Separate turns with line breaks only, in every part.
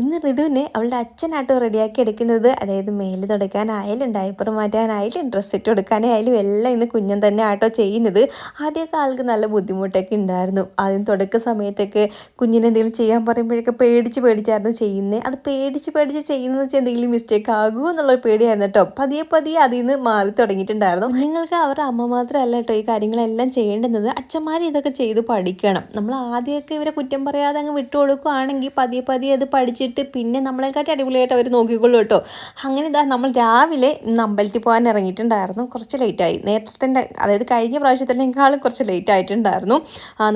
ഇന്ന് ഋതുവിനെ അവളുടെ അച്ഛനാട്ടോ റെഡിയാക്കി എടുക്കുന്നത്. അതായത് മേല് തുടയ്ക്കാനായാലും ഡയപ്പർ മാറ്റാനായാലും ഡ്രസ്സ് ഇട്ട് കൊടുക്കാനായാലും എല്ലാം ഇന്ന് കുഞ്ഞൻ തന്നെ ആട്ടോ ചെയ്യുന്നത്. ആദ്യമൊക്കെ ആൾക്ക് നല്ല ബുദ്ധിമുട്ടൊക്കെ ഉണ്ടായിരുന്നു. ആദ്യം തുടക്ക സമയത്തൊക്കെ കുഞ്ഞിനെ എന്തെങ്കിലും ചെയ്യാൻ പറയുമ്പോഴൊക്കെ പേടിച്ചായിരുന്നു ചെയ്യുന്നത്. അത് പേടിച്ച് ചെയ്യുന്നത് വെച്ചാൽ എന്തെങ്കിലും മിസ്റ്റേക്ക് ആകുമോ എന്നുള്ളൊരു പേടിയായിരുന്നു കേട്ടോ. പതിയെ അതിൽ നിന്ന് മാറി തുടങ്ങിയിട്ടുണ്ടായിരുന്നു. നിങ്ങൾക്ക് അവരുടെ അമ്മ മാത്രമല്ല കേട്ടോ ഈ കാര്യങ്ങളെല്ലാം ചെയ്യേണ്ടുന്നത്, അച്ഛന്മാർ ഇതൊക്കെ ചെയ്ത് പഠിക്കണം. നമ്മൾ ആദ്യമൊക്കെ ഇവരെ കുറ്റം പറയാതെ അങ്ങ് വിട്ടു കൊടുക്കുകയാണെങ്കിൽ പതിയെ അത് പഠിച്ചിട്ട് പിന്നെ നമ്മളെക്കാട്ടി അടിപൊളിയായിട്ട് അവർ നോക്കിക്കൊള്ളു കേട്ടോ. അങ്ങനെ നമ്മൾ രാവിലെ ഇന്ന് അമ്പലത്തിൽ പോകാൻ ഇറങ്ങിയിട്ടുണ്ടായിരുന്നു. കുറച്ച് ലേറ്റായി, നേരത്തെ അതായത് കഴിഞ്ഞ പ്രാവശ്യത്തിനേക്കാളും കുറച്ച് ലേറ്റ് ആയിട്ടുണ്ടായിരുന്നു.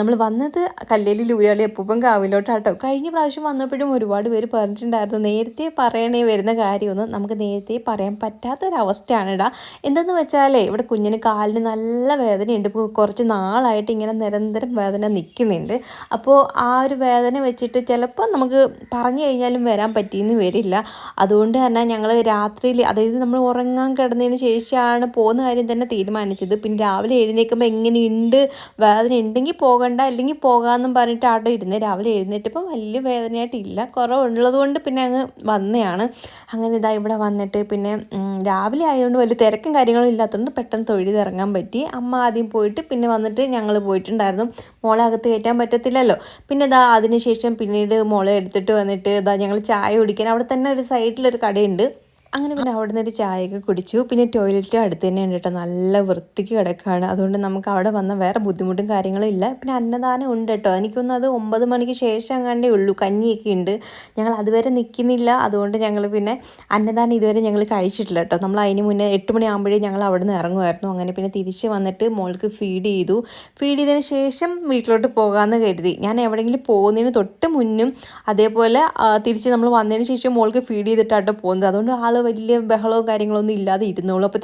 നമ്മൾ വന്നത് കല്ലേലി ലൂയാളി അപ്പൂപ്പൻ കാവിലോട്ടാട്ടോ. കഴിഞ്ഞ പ്രാവശ്യം വന്നപ്പോഴും ഒരുപാട് പേര് പറഞ്ഞിട്ടുണ്ടായിരുന്നു നേരത്തെ പറയണേ വരുന്ന കാര്യമൊന്നും നമുക്ക് നേരത്തെ പറയാൻ പറ്റാത്തൊരവസ്ഥയാണ് ഇടാ. എന്തെന്ന് വെച്ചാലേ ഇവിടെ കുഞ്ഞിന് കാലിന് നല്ല വേദനയുണ്ട്. ഇപ്പോൾ കുറച്ച് നാളായിട്ട് ഇങ്ങനെ നിരന്തരം വേദന നിൽക്കുന്നുണ്ട്. അപ്പോൾ ആ ഒരു വേദന വെച്ചിട്ട് ചിലപ്പോൾ നമുക്ക് പറഞ്ഞു കഴിഞ്ഞാലും വരാൻ പറ്റിയെന്ന് വരില്ല. അതുകൊണ്ട് തന്നെ ഞങ്ങൾ രാത്രിയിൽ, അതായത് നമ്മൾ ഉറങ്ങാൻ കിടന്നതിന് ശേഷമാണ് പോകുന്ന കാര്യം തന്നെ തീരുമാനിച്ചത്. പിന്നെ രാവിലെ എഴുന്നേൽക്കുമ്പോൾ എങ്ങനെയുണ്ട്, വേദന ഉണ്ടെങ്കിൽ പോകണ്ട അല്ലെങ്കിൽ പോകാമെന്നും പറഞ്ഞിട്ട് അവിടെ ഇരുന്ന് രാവിലെ എഴുന്നേറ്റപ്പോൾ വലിയ വേദനയായിട്ടില്ല, കുറവുള്ളത് കൊണ്ട് പിന്നെ അങ്ങ് വന്നതാണ്. അങ്ങനെ ഇവിടെ വന്നിട്ട് പിന്നെ രാവിലെ ആയതുകൊണ്ട് വലിയ തിരക്കും കാര്യങ്ങളും ഇല്ലാത്തതുകൊണ്ട് പെട്ടെന്ന് തൊഴുതിറങ്ങാൻ പറ്റി. അമ്മ ആദ്യം പോയിട്ട് പിന്നെ വന്നിട്ട് ഞങ്ങൾ പോയിട്ടുണ്ടായിരുന്നു. മോളെ അകത്ത് കയറ്റാൻ പറ്റത്തില്ലല്ലോ. പിന്നെ അതിനുശേഷം പിന്നീട് മോളെ എടുത്തിട്ട് വന്നിട്ട് ഞങ്ങൾ ചായ കുടിക്കാൻ അവിടെ തന്നെ ഒരു സൈഡിലൊരു കടയുണ്ട്. അങ്ങനെ പിന്നെ അവിടെ നിന്ന് ഒരു ചായയൊക്കെ കുടിച്ചു. പിന്നെ ടോയ്ലറ്റ് അടുത്ത് തന്നെ ഉണ്ട് കേട്ടോ, നല്ല വൃത്തിക്ക് കിടക്കുകയാണ്. അതുകൊണ്ട് നമുക്ക് അവിടെ വന്ന വേറെ ബുദ്ധിമുട്ടും കാര്യങ്ങളും ഇല്ല. പിന്നെ അന്നദാനം ഉണ്ട് കേട്ടോ. എനിക്കൊന്നും അത് 9 മണിക്ക് ശേഷം അങ്ങാണ്ടേ ഉള്ളൂ. കഞ്ഞിയൊക്കെ ഉണ്ട്. ഞങ്ങൾ അതുവരെ നിൽക്കുന്നില്ല. അതുകൊണ്ട് ഞങ്ങൾ പിന്നെ അന്നദാനം ഇതുവരെ ഞങ്ങൾ കഴിച്ചിട്ടില്ല കേട്ടോ. നമ്മൾ അതിന് മുന്നേ 8 മണിയാകുമ്പോഴേ ഞങ്ങൾ അവിടെ നിന്ന് ഇറങ്ങുമായിരുന്നു. അങ്ങനെ പിന്നെ തിരിച്ച് വന്നിട്ട് മോൾക്ക് ഫീഡ് ചെയ്തതിന് ശേഷം വീട്ടിലോട്ട് പോകാമെന്ന് കരുതി. ഞാൻ എവിടെയെങ്കിലും പോകുന്നതിന് തൊട്ട് മുന്നും അതേപോലെ തിരിച്ച് നമ്മൾ വന്നതിന് ശേഷം മോൾക്ക് ഫീഡ് ചെയ്തിട്ടാട്ടോ പോകുന്നത്. അതുകൊണ്ട് വലിയ ബഹളവും കാര്യങ്ങളൊന്നും ഇല്ലാതെ ഇരുന്നോളൂ. അപ്പോൾ